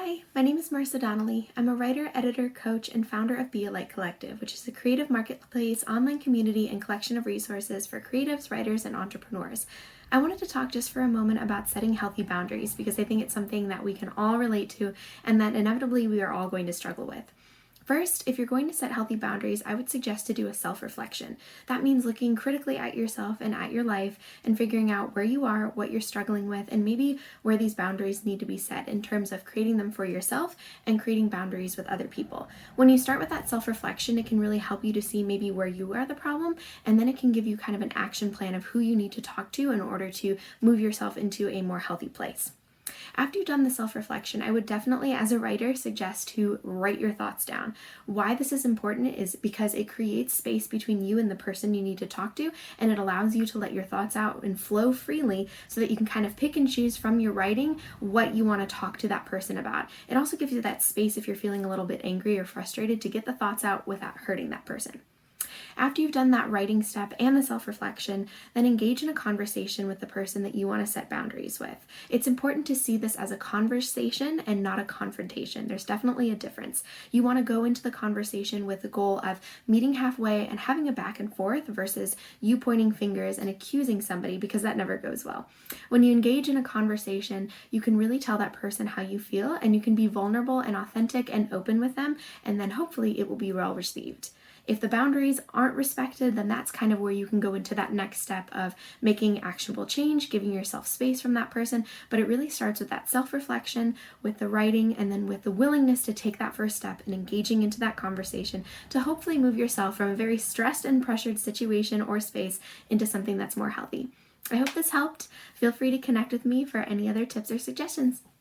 Hi, my name is Marissa Donnelly. I'm a writer, editor, coach, and founder of Be a Light Collective, which is a creative marketplace, online community, and collection of resources for creatives, writers, and entrepreneurs. I wanted to talk just for a moment about setting healthy boundaries because I think it's something that we can all relate to and that inevitably we are all going to struggle with. First, if you're going to set healthy boundaries, I would suggest to do a self-reflection. That means looking critically at yourself and at your life and figuring out where you are, what you're struggling with, and maybe where these boundaries need to be set in terms of creating them for yourself and creating boundaries with other people. When you start with that self-reflection, it can really help you to see maybe where you are the problem, and then it can give you kind of an action plan of who you need to talk to in order to move yourself into a more healthy place. After you've done the self-reflection, I would definitely, as a writer, suggest to write your thoughts down. Why this is important is because it creates space between you and the person you need to talk to, and it allows you to let your thoughts out and flow freely so that you can kind of pick and choose from your writing what you want to talk to that person about. It also gives you that space if you're feeling a little bit angry or frustrated to get the thoughts out without hurting that person. After you've done that writing step and the self-reflection, then engage in a conversation with the person that you want to set boundaries with. It's important to see this as a conversation and not a confrontation. There's definitely a difference. You want to go into the conversation with the goal of meeting halfway and having a back and forth versus you pointing fingers and accusing somebody, because that never goes well. When you engage in a conversation, you can really tell that person how you feel, and you can be vulnerable and authentic and open with them, and then hopefully it will be well received. If the boundaries aren't respected, then that's kind of where you can go into that next step of making actionable change, giving yourself space from that person. But it really starts with that self-reflection, with the writing, and then with the willingness to take that first step and engaging into that conversation to hopefully move yourself from a very stressed and pressured situation or space into something that's more healthy. I hope this helped. Feel free to connect with me for any other tips or suggestions.